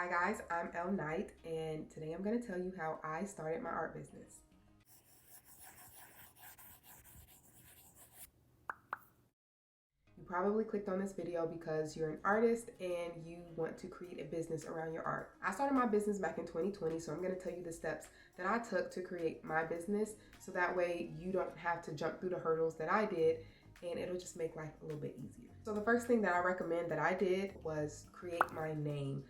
Hi guys, I'm Elle Nine, and today I'm going to tell you how I started my art business. You probably clicked on this video because you're an artist and you want to create a business around your art. I started my business back in 2020, so I'm going to tell you the steps that I took to create my business so that way you don't have to jump through the hurdles that I did, and it'll just make life a little bit easier. So the first thing that I recommend that I did was create my name.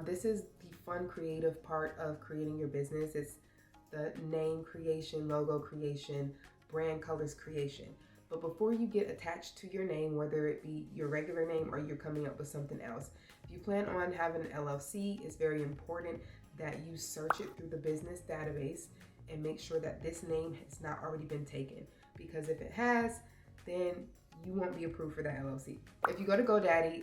This is the fun, creative part of creating your business. It's the name creation, logo creation, brand colors creation. But before you get attached to your name, whether it be your regular name or you're coming up with something else, if you plan on having an LLC, it's very important that you search it through the business database and make sure that this name has not already been taken. Because if it has, then you won't be approved for that LLC. If you go to GoDaddy,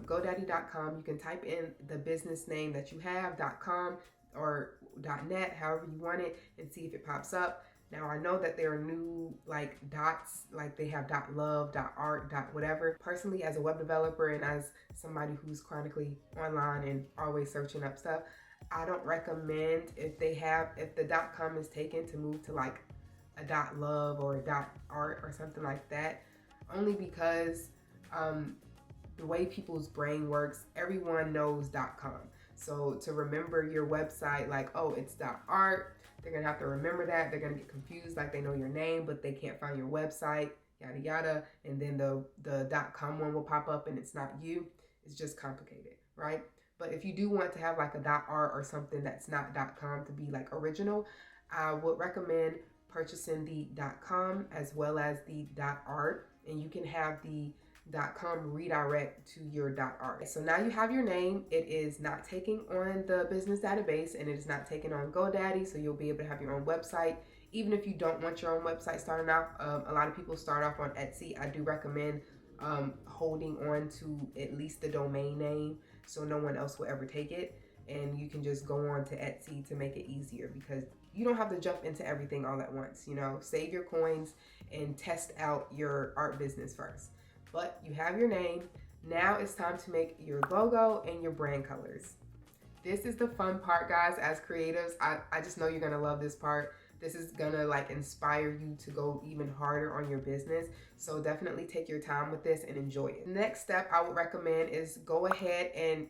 GoDaddy.com, you can type in the business name that you have, .com or .net, however you want it, and see if it pops up. Now I know that there are new like dots, like they have .love, .art, .whatever. Personally, as a web developer and as somebody who's chronically online and always searching up stuff, I don't recommend if the .com is taken to move to like a .love or a .art or something like that. Only because the way people's brain works, everyone knows .com. So to remember your website, like, oh, it's .art, they're gonna have to remember that. They're gonna get confused, like they know your name, but they can't find your website, yada yada. And then the .com one will pop up and it's not you. It's just complicated, right? But if you do want to have like a .art or something that's not .com to be like original, I would recommend purchasing the .com as well as the .art, and you can have the .com redirect to your .art. So now you have your name. It is not taking on the business database and it is not taking on GoDaddy, so you'll be able to have your own website. Even if you don't want your own website starting off, a lot of people start off on Etsy. I do recommend holding on to at least the domain name so no one else will ever take it, and you can just go on to Etsy to make it easier because you don't have to jump into everything all at once. You know, save your coins and test out your art business first. But you have your name. Now it's time to make your logo and your brand colors. This is the fun part, guys. As creatives, I just know you're gonna love this part. This is gonna like inspire you to go even harder on your business. So definitely take your time with this and enjoy it. Next step I would recommend is go ahead and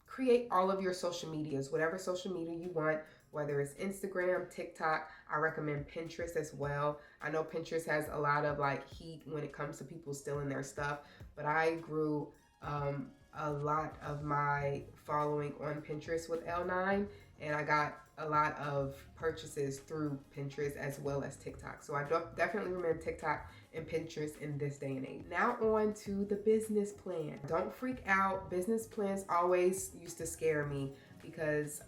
create all of your social medias, whatever social media you want, whether it's Instagram, TikTok. I recommend Pinterest as well. I know Pinterest has a lot of like heat when it comes to people stealing their stuff, but I grew a lot of my following on Pinterest with Elle Nine, and I got a lot of purchases through Pinterest as well as TikTok. So I definitely recommend TikTok and Pinterest in this day and age. Now on to the business plan. Don't freak out. Business plans always used to scare me because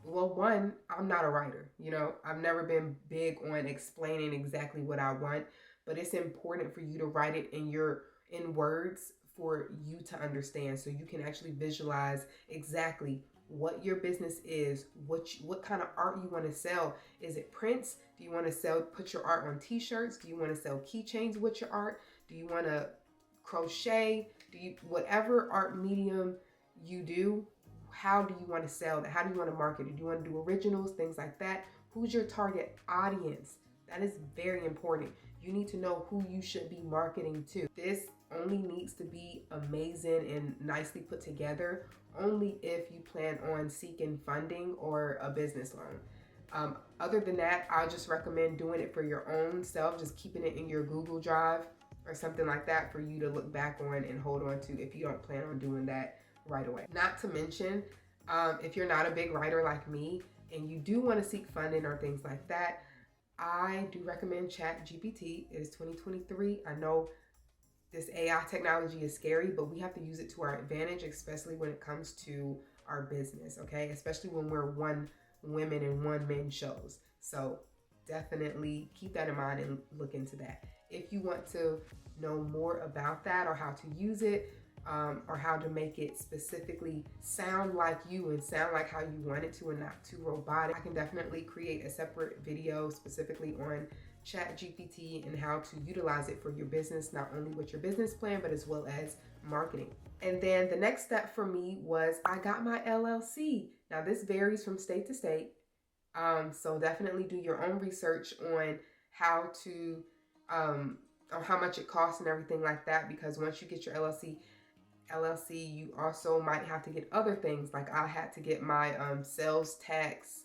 well, one, I'm not a writer. You know, I've never been big on explaining exactly what I want, but it's important for you to write it in words for you to understand, so you can actually visualize exactly what your business is, what kind of art you want to sell. Is it prints? Do you want to put your art on t-shirts? Do you want to sell keychains with your art? Do you want to crochet? Whatever art medium you do, how do you want to sell that? How do you want to market it? Do you want to do originals, things like that? Who's your target audience? That is very important. You need to know who you should be marketing to. This only needs to be amazing and nicely put together only if you plan on seeking funding or a business loan. Other than that, I just recommend doing it for your own self, just keeping it in your Google Drive or something like that for you to look back on and hold on to if you don't plan on doing that right away. Not to mention, if you're not a big writer like me and you do want to seek funding or things like that, I do recommend ChatGPT. It is 2023. I know this AI technology is scary, but we have to use it to our advantage, especially when it comes to our business, okay? Especially when we're one women and one men shows. So definitely keep that in mind and look into that. If you want to know more about that or how to use it, or how to make it specifically sound like you and sound like how you want it to and not too robotic, I can definitely create a separate video specifically on ChatGPT and how to utilize it for your business, not only with your business plan, but as well as marketing. And then the next step for me was I got my LLC. Now this varies from state to state. So definitely do your own research on how to, on how much it costs and everything like that. Because once you get your LLC, you also might have to get other things. Like I had to get my sales tax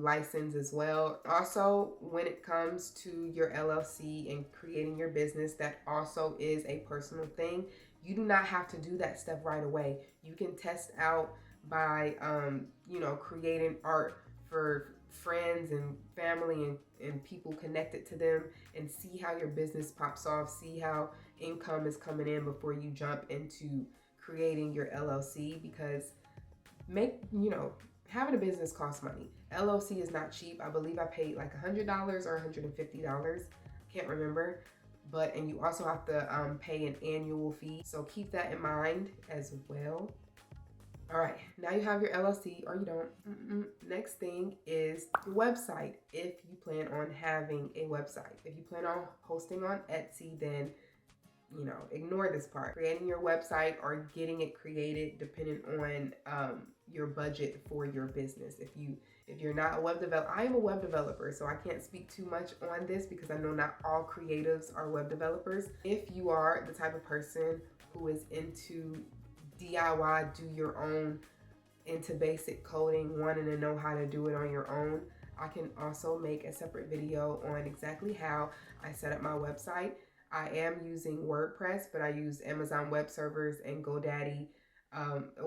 license as well. Also, when it comes to your LLC and creating your business, that also is a personal thing. You do not have to do that step right away. You can test out by, creating art for friends and family and people connected to them, and see how your business pops off, see how income is coming in before you jump into creating your LLC. Because having a business costs money. LLC is not cheap. I believe I paid like $100 or $150. Can't remember. And you also have to pay an annual fee. So keep that in mind as well. All right, now you have your LLC, or you don't. Next thing is your website. If you plan on having a website, if you plan on hosting on Etsy, then ignore this part. Creating your website or getting it created depending on your budget for your business. If you're not a web developer, I am a web developer, so I can't speak too much on this because I know not all creatives are web developers. If you are the type of person who is into DIY, do your own, into basic coding, wanting to know how to do it on your own, I can also make a separate video on exactly how I set up my website. I am using WordPress, but I use Amazon Web Servers and GoDaddy.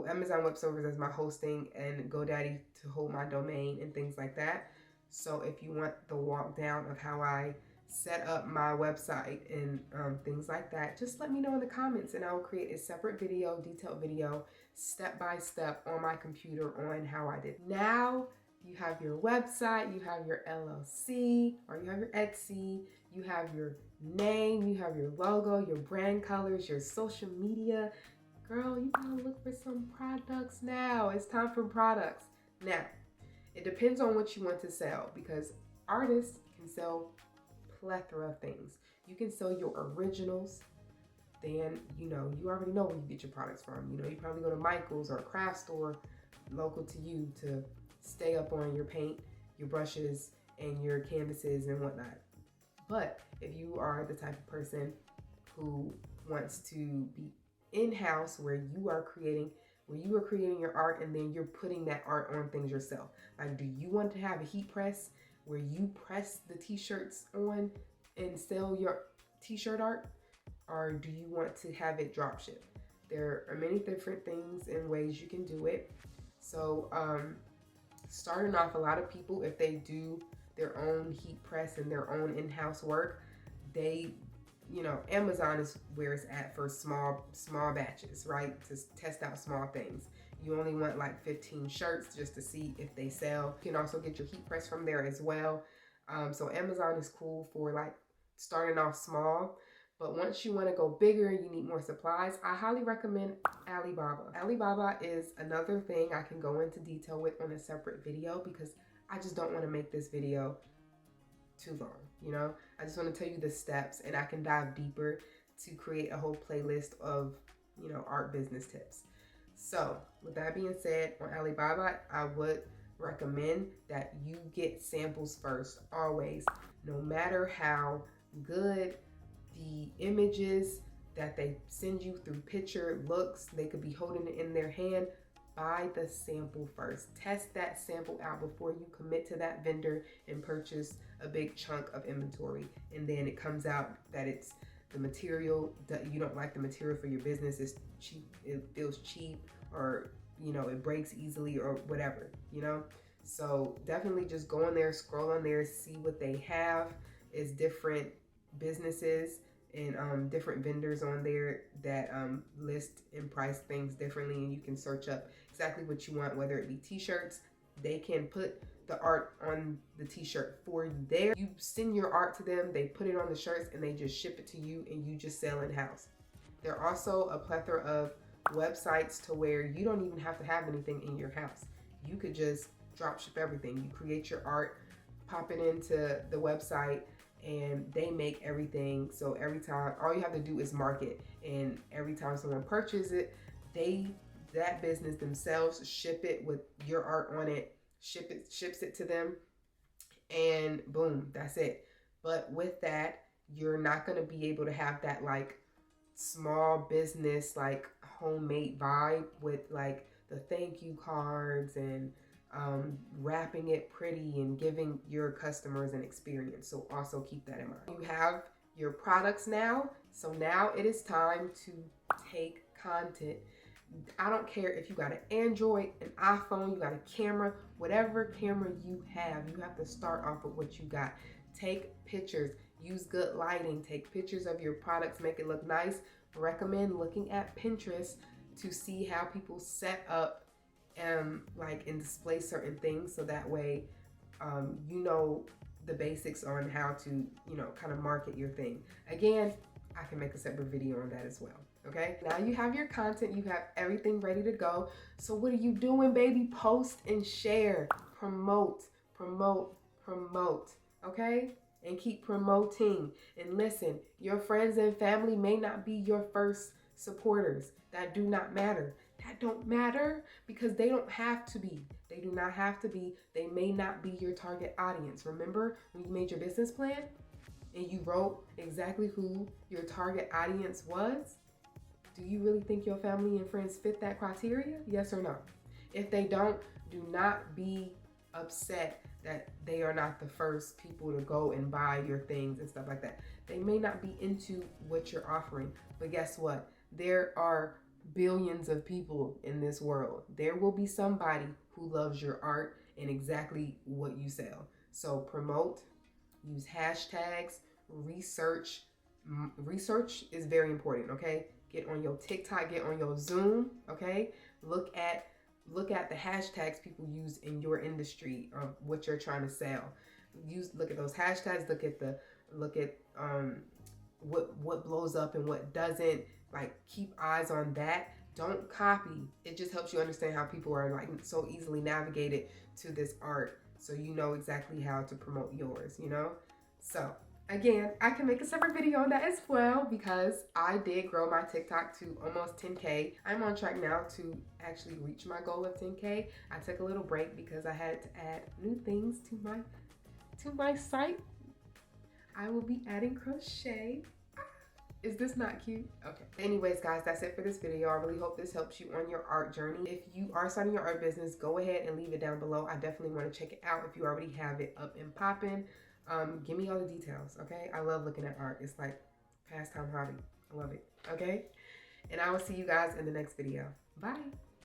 Amazon Web Servers as my hosting, and GoDaddy to hold my domain and things like that. So if you want the walk down of how I set up my website and things like that, just let me know in the comments, and I will create a separate video, detailed video, step by step on my computer on how I did. Now you have your website, you have your LLC, or you have your Etsy, you have your name, you have your logo, your brand colors, your social media. Girl, you gotta look for some products now. It's time for products. Now, it depends on what you want to sell, because artists can sell plethora of things. You can sell your originals. Then, you already know where you get your products from. You probably go to Michael's or a craft store local to you to stay up on your paint, your brushes, and your canvases and whatnot. But if you are the type of person who wants to be in-house, where you are creating your art and then you're putting that art on things yourself. Like, do you want to have a heat press where you press the t-shirts on and sell your t-shirt art? Or do you want to have it drop ship? There are many different things and ways you can do it. So starting off, a lot of people, if they do their own heat press and their own in-house work, Amazon is where it's at for small batches, right? To test out small things. You only want like 15 shirts just to see if they sell. You can also get your heat press from there as well. So Amazon is cool for like starting off small. But once you want to go bigger and you need more supplies, I highly recommend Alibaba. Alibaba is another thing I can go into detail with on a separate video, because I just don't want to make this video too long. I just want to tell you the steps, and I can dive deeper to create a whole playlist of art business tips. So with that being said, on Alibaba, I would recommend that you get samples first, always. No matter how good the images that they send you through picture looks, they could be holding it in their hand. Buy the sample first. Test that sample out before you commit to that vendor and purchase a big chunk of inventory. And then it comes out that it's the material that you don't like, the material for your business is cheap, it feels cheap, or it breaks easily, or whatever. So definitely just go in there, scroll on there, see what they have. Is different businesses and different vendors on there that list and price things differently, and you can search up exactly what you want, whether it be t-shirts. They can put the art on the t-shirt for you there. You send your art to them, they put it on the shirts, and they just ship it to you, and you just sell in-house. There are also a plethora of websites to where you don't even have to have anything in your house. You could just drop ship everything. You create your art, pop it into the website, and they make everything. So every time, all you have to do is market, and every time someone purchases it, that business themselves ship it with your art on it, ships it to them, and boom, that's it. But with that, you're not going to be able to have that like small business, like homemade vibe with like the thank you cards and wrapping it pretty and giving your customers an experience. So also keep that in mind. You have your products now. So now it is time to take content. I don't care if you got an Android, an iPhone, you got a camera, whatever camera you have to start off with what you got. Take pictures, use good lighting, take pictures of your products, make it look nice. Recommend looking at Pinterest to see how people set up and display certain things, so that way you know the basics on how to kind of market your thing. Again, I can make a separate video on that as well. Okay, now you have your content, you have everything ready to go. So what are you doing, baby? Post and share, promote, okay? And keep promoting. And listen, your friends and family may not be your first supporters. That do not matter. That don't matter, because they don't have to be. They do not have to be. They may not be your target audience. Remember when you made your business plan and you wrote exactly who your target audience was? Do you really think your family and friends fit that criteria? Yes or no? If they don't, do not be upset that they are not the first people to go and buy your things and stuff like that. They may not be into what you're offering, but guess what? There are billions of people in this world. There will be somebody who loves your art and exactly what you sell. So promote, use hashtags, research. Research is very important, okay? Get on your TikTok, get on your Zoom, okay? Look at the hashtags people use in your industry or what you're trying to sell. Look at those hashtags, look at what blows up and what doesn't. Like, keep eyes on that. Don't copy. It just helps you understand how people are like so easily navigated to this art, so you know exactly how to promote yours, So again, I can make a separate video on that as well, because I did grow my TikTok to almost 10K. I'm on track now to actually reach my goal of 10K. I took a little break because I had to add new things to my site. I will be adding crochet. Is this not cute? Okay. Anyways, guys, that's it for this video. I really hope this helps you on your art journey. If you are starting your art business, go ahead and leave it down below. I definitely want to check it out if you already have it up and popping. Give me all the details, okay? I love looking at art. It's like pastime hobby. I love it, okay? And I will see you guys in the next video. Bye.